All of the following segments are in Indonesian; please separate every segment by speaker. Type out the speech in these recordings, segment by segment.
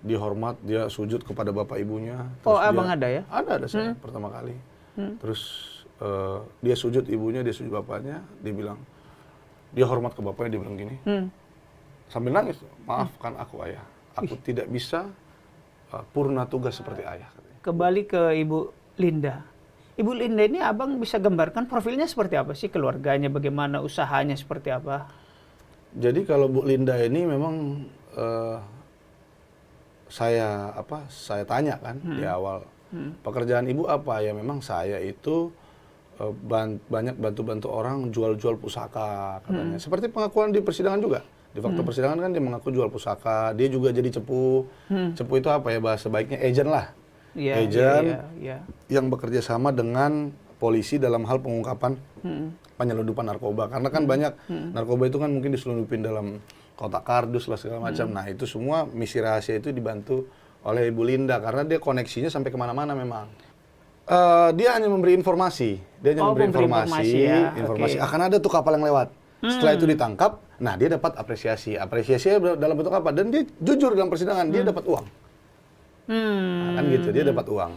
Speaker 1: dihormat, dia sujud kepada bapak ibunya.
Speaker 2: Oh,
Speaker 1: Terus
Speaker 2: abang ada ya?
Speaker 1: Ada saya pertama kali. Terus dia sujud ibunya, dia sujud bapaknya, dia bilang, dia hormat ke bapaknya, dia bilang gini, sambil nangis, maafkan aku ayah, aku tidak bisa purna tugas seperti ayah.
Speaker 2: Kembali ke Ibu Linda. Ibu Linda ini abang bisa gambarkan profilnya seperti apa sih, keluarganya, bagaimana usahanya seperti apa?
Speaker 1: Jadi kalau Bu Linda ini memang saya tanya kan di awal, pekerjaan ibu apa? Ya memang saya itu banyak bantu-bantu orang jual-jual pusaka katanya. Seperti pengakuan di persidangan juga. Di fakta persidangan kan dia mengaku jual pusaka, dia juga jadi cepu. Cepu itu apa ya bahasa baiknya, agent lah. Agent yang bekerja sama dengan polisi dalam hal pengungkapan penyelundupan narkoba. Karena kan banyak narkoba itu kan mungkin diselundupin dalam kotak kardus lah segala macam. Nah itu semua misi rahasia itu dibantu oleh Ibu Linda karena dia koneksinya sampai kemana-mana memang. Dia hanya memberi informasi, informasi akan ada tuh kapal yang lewat. Setelah itu ditangkap, nah dia dapat apresiasi. Apresiasinya dalam bentuk apa? Dan dia jujur dalam persidangan, dia dapat uang. Nah, kan gitu, dia dapat uang.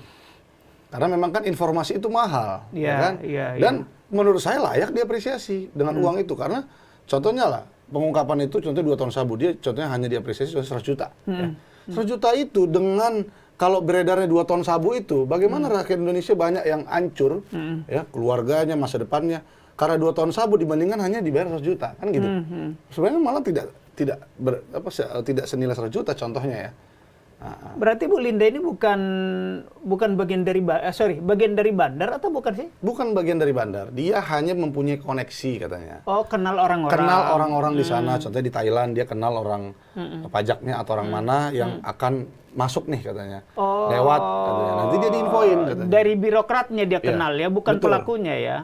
Speaker 1: Karena memang kan informasi itu mahal, kan? Dan menurut saya layak diapresiasi dengan uang itu. Karena contohnya lah, pengungkapan itu contohnya 2 ton sabu, dia contohnya hanya diapresiasi 100 juta. 100 juta itu dengan kalau beredarnya 2 ton sabu itu, bagaimana rakyat Indonesia banyak yang hancur, ya keluarganya, masa depannya, karena 2 ton sabu dibandingkan hanya dibayar 100 juta, kan gitu. Sebenarnya malah tidak senilai 100 juta contohnya ya.
Speaker 2: Berarti Bu Linda ini bukan bagian dari bagian dari bandar atau bukan sih?
Speaker 1: Bukan bagian dari bandar, dia hanya mempunyai koneksi katanya.
Speaker 2: Oh, kenal orang-orang.
Speaker 1: Kenal orang-orang di sana, contohnya di Thailand dia kenal orang pajaknya atau orang mana yang akan masuk nih katanya. Lewat katanya. Nanti dia diinfoin katanya.
Speaker 2: Dari birokratnya dia kenal ya, bukan
Speaker 1: betul.
Speaker 2: Pelakunya ya.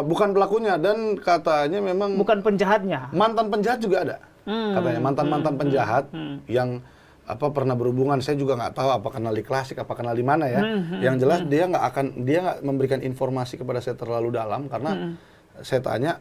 Speaker 1: Bukan pelakunya dan katanya memang
Speaker 2: bukan penjahatnya.
Speaker 1: Mantan penjahat juga ada. Katanya mantan penjahat yang pernah berhubungan, saya juga nggak tahu apa kenal di Klasik, apa kenal di mana ya. Yang jelas dia nggak memberikan informasi kepada saya terlalu dalam karena saya tanya,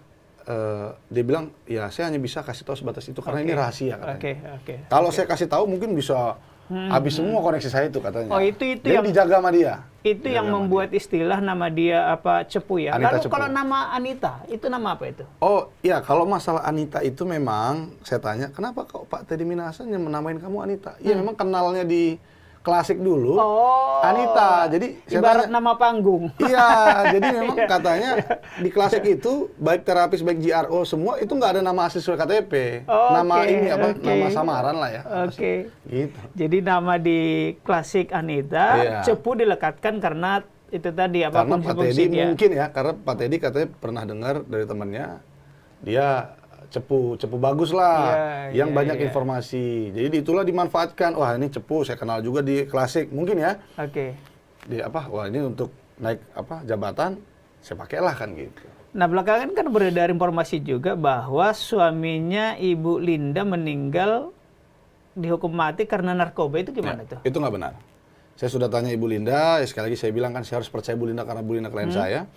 Speaker 1: dia bilang ya saya hanya bisa kasih tahu sebatas itu karena ini rahasia katanya. Kalau saya kasih tahu mungkin bisa habis semua koneksi saya itu katanya.
Speaker 2: Oh itu
Speaker 1: dia yang dijaga sama dia.
Speaker 2: Itu yang membuat istilah nama dia cepu ya.
Speaker 1: Anita
Speaker 2: Lalu
Speaker 1: Cepu.
Speaker 2: kalau nama Anita itu nama apa itu?
Speaker 1: Oh iya, kalau masalah Anita itu memang saya tanya kenapa kok Pak Teddy Minahasa yang menamain kamu Anita? Iya memang kenalnya di Klasik dulu. Anita. Jadi
Speaker 2: ibarat nama panggung.
Speaker 1: Iya, jadi memang katanya di Klasik itu baik terapis baik JRO semua itu nggak ada nama asli sesuai KTP. Nama ini nama samaran lah ya. Gitu.
Speaker 2: Jadi nama di Klasik Anita, Cepu dilekatkan karena itu tadi
Speaker 1: karena Pak Teddy mungkin ya, karena Pak Teddy katanya pernah dengar dari temannya dia cepu bagus lah, yang banyak informasi. Jadi itulah dimanfaatkan. Wah ini cepu, saya kenal juga di Klasik, mungkin ya. Wah ini untuk naik jabatan, saya pakailah kan gitu.
Speaker 2: Nah belakangan kan beredar informasi juga bahwa suaminya Ibu Linda meninggal dihukum mati karena narkoba, itu gimana tuh?
Speaker 1: Itu nggak benar. Saya sudah tanya Ibu Linda, sekali lagi saya bilang kan saya harus percaya Ibu Linda karena Ibu Linda klien saya.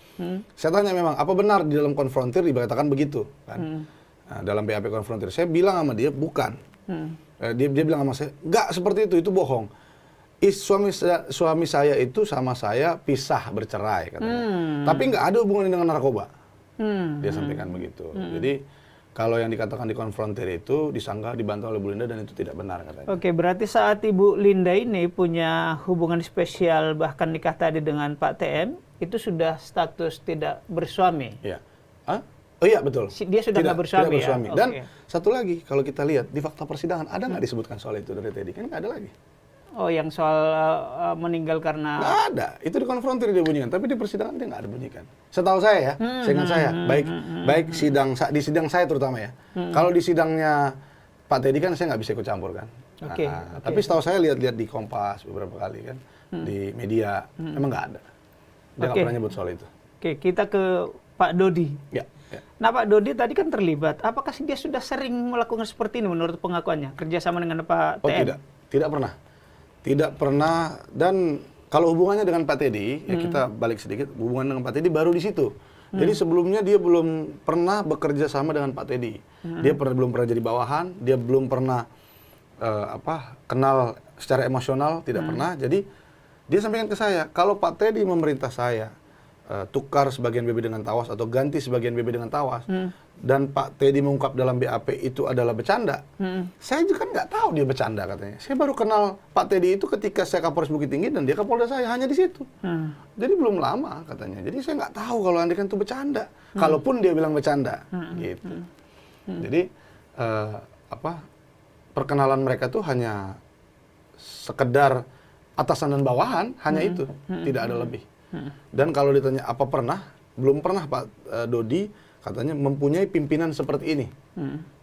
Speaker 1: Saya tanya memang, apa benar di dalam konfrontir dikatakan begitu? Kan? Nah, dalam BAP konfrontir, saya bilang sama dia, bukan. Dia bilang sama saya, enggak seperti itu bohong. Suami saya itu sama saya pisah bercerai katanya. Tapi nggak ada hubungannya dengan narkoba. Dia sampaikan begitu. Jadi kalau yang dikatakan di konfrontir itu disangka dibantu oleh Bu Linda dan itu tidak benar katanya.
Speaker 2: Oke, berarti saat Ibu Linda ini punya hubungan spesial bahkan nikah tadi dengan Pak TM, itu sudah status tidak bersuami?
Speaker 1: Iya. Oh iya betul.
Speaker 2: Dia sudah nggak bersuami,
Speaker 1: tidak bersuami.
Speaker 2: ya?
Speaker 1: Dan satu lagi, kalau kita lihat di fakta persidangan ada nggak disebutkan soal itu dari Teddy? Kan nggak ada lagi.
Speaker 2: Oh, yang soal meninggal karena...
Speaker 1: Nggak ada. Itu dikonfrontir dia bunyikan. Tapi di persidangan dia nggak ada bunyikan. Setahu saya ya, seingat saya. Baik di sidang saya terutama ya. Kalau di sidangnya Pak Teddy kan saya nggak bisa ikut campur kan. Tapi setahu saya lihat di Kompas beberapa kali kan. Di media, memang nggak ada. Dia nggak pernah nyebut soal itu.
Speaker 2: Oke, kita ke Pak Dodi.
Speaker 1: Ya.
Speaker 2: Nah Pak Dodi tadi kan terlibat. Apakah dia sudah sering melakukan seperti ini menurut pengakuannya? Kerjasama dengan Pak TM?
Speaker 1: Oh tidak pernah. Tidak pernah. Dan kalau hubungannya dengan Pak Teddy, ya kita balik sedikit. Hubungan dengan Pak Teddy baru di situ. Jadi sebelumnya dia belum pernah bekerja sama dengan Pak Teddy. Dia belum pernah jadi bawahan. Dia belum pernah kenal secara emosional, tidak pernah. Jadi dia sampaikan ke saya, kalau Pak Teddy memerintah saya tukar sebagian BB dengan tawas atau ganti sebagian BB dengan tawas, dan Pak Teddy mengungkap dalam BAP itu adalah bercanda, saya juga kan nggak tahu dia bercanda katanya. Saya baru kenal Pak Teddy itu ketika saya Kapolres Bukit Tinggi dan dia Kapolda saya, hanya di situ. Jadi belum lama katanya. Jadi saya nggak tahu kalau Andika itu bercanda. Kalaupun dia bilang bercanda, gitu. Jadi perkenalan mereka tuh hanya sekedar atasan dan bawahan, hanya itu, tidak ada lebih. Dan kalau ditanya apa pernah, belum pernah Pak Dodi katanya mempunyai pimpinan seperti ini,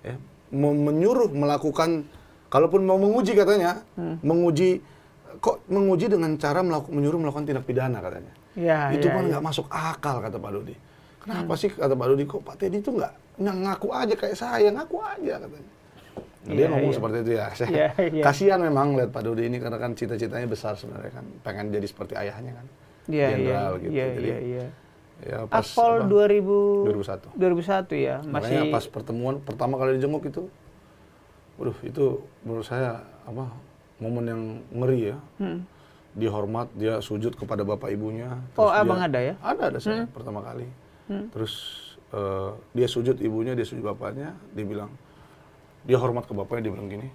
Speaker 1: ya, menyuruh melakukan, kalaupun mau menguji katanya, menguji dengan cara menyuruh melakukan tindak pidana katanya.
Speaker 2: Ya,
Speaker 1: itu
Speaker 2: ya,
Speaker 1: kan
Speaker 2: ya.
Speaker 1: nggak masuk akal kata Pak Dodi. Kenapa sih kata Pak Dodi, kok Pak Teddy itu nggak ngaku aja kayak saya, ngaku aja katanya. Nah, dia ngomong seperti itu ya. Saya kasihan memang lihat Pak Dodi ini karena kan cita-citanya besar sebenarnya kan, pengen jadi seperti ayahnya kan, jenderal gitu. Jadi ya pas
Speaker 2: Akpol
Speaker 1: 2001
Speaker 2: ya,
Speaker 1: makanya pas pertemuan pertama kali dijenguk itu, waduh itu menurut saya momen yang ngeri ya. Dia hormat, dia sujud kepada bapak ibunya.
Speaker 2: Oh, abang ada ya?
Speaker 1: Ada saya pertama kali. Terus dia sujud ibunya, dia sujud bapaknya, dia bilang, dia hormat ke bapaknya, dia bilang gini,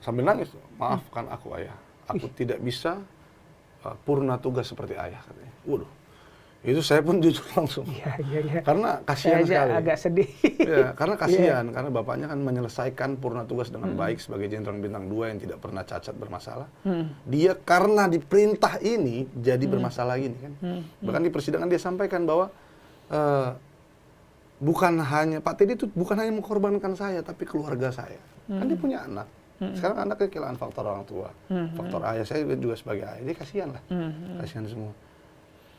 Speaker 1: sambil nangis, maafkan aku ayah, aku tidak bisa purna tugas seperti ayah katanya. Waduh, itu saya pun jujur langsung, karena kasihan sekali.
Speaker 2: Agak sedih.
Speaker 1: Ya, karena kasihan, karena bapaknya kan menyelesaikan purna tugas dengan baik sebagai jenderal bintang 2 yang tidak pernah cacat bermasalah. Dia karena diperintah ini jadi bermasalah gini kan. Bahkan di persidangan dia sampaikan bahwa bukan hanya Pak Teddy itu bukan hanya mengorbankan saya, tapi keluarga saya. Kan dia punya anak. Sekarang anaknya kehilangan faktor orang tua, faktor ayah, saya juga sebagai ayah. Jadi kasihan lah, kasihan semua.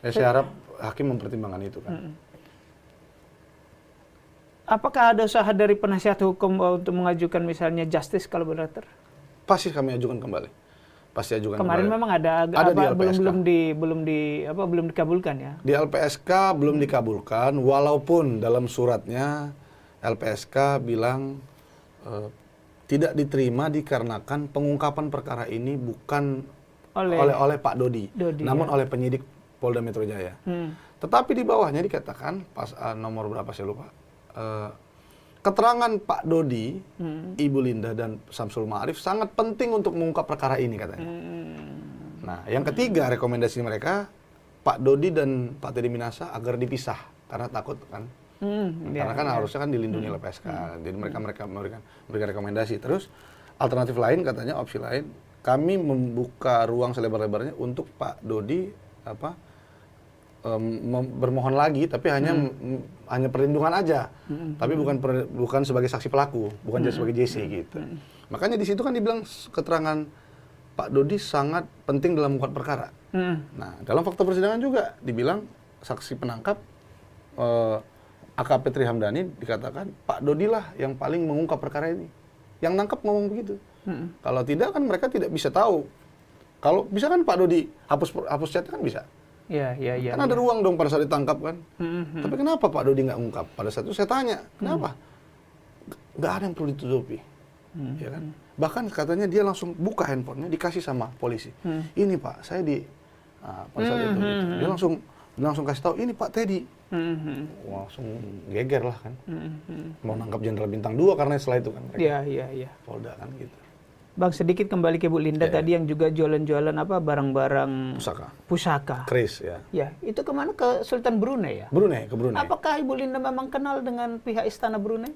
Speaker 1: Ya, saya harap hakim mempertimbangkan itu kan.
Speaker 2: Apakah ada usaha dari penasihat hukum untuk mengajukan misalnya justice kalau benar?
Speaker 1: Pasti kami ajukan kembali. Pasti ajukan
Speaker 2: Kemarin
Speaker 1: kembali.
Speaker 2: memang ada
Speaker 1: di LPSK.
Speaker 2: belum dikabulkan ya.
Speaker 1: Di LPSK belum dikabulkan, walaupun dalam suratnya LPSK bilang tidak diterima dikarenakan pengungkapan perkara ini bukan oleh Pak Dodi, namun oleh penyidik Polda Metro Jaya. Tetapi di bawahnya dikatakan pas nomor berapa saya lupa. Keterangan Pak Dodi, Ibu Linda dan Samsul Ma'arif sangat penting untuk mengungkap perkara ini katanya. Nah, yang ketiga rekomendasi mereka Pak Dodi dan Pak Teddy Minasa agar dipisah karena takut kan. Karena kan harusnya kan dilindungi LPSK. Jadi mereka memberikan rekomendasi. Terus alternatif lain katanya, opsi lain, kami membuka ruang selebar-lebarnya untuk Pak Dodi bermohon lagi, tapi hanya perlindungan aja, tapi bukan sebagai saksi pelaku, bukan sebagai JC gitu. Makanya di situ kan dibilang keterangan Pak Dodi sangat penting dalam mengungkap perkara. Nah, dalam fakta persidangan juga dibilang saksi penangkap AKP Tri Hamdani dikatakan Pak Dodi lah yang paling mengungkap perkara ini. Yang nangkap ngomong begitu. Kalau tidak kan mereka tidak bisa tahu. Kalau bisa kan Pak Dodi hapus chatnya kan bisa. Kan ada ruang dong pada saat ditangkap kan. Tapi kenapa Pak Dodi nggak ungkap? Pada saat itu saya tanya, kenapa? Nggak ada yang perlu ditutupi. Ya kan? Bahkan katanya dia langsung buka handphonenya, dikasih sama polisi. Ini Pak, saya pada saat itu. Gitu. Dia langsung kasih tahu, ini Pak Teddy. Langsung geger lah kan. Mau nangkap jenderal bintang 2 karena setelah itu kan.
Speaker 2: Iya.
Speaker 1: Polda kan gitu.
Speaker 2: Bang, sedikit kembali ke Bu Linda tadi yang juga jualan-jualan barang-barang pusaka.
Speaker 1: Keris ya.
Speaker 2: Ya, itu kemana? Ke Sultan Brunei ya?
Speaker 1: Ke Brunei.
Speaker 2: Apakah Ibu Linda memang kenal dengan pihak Istana Brunei?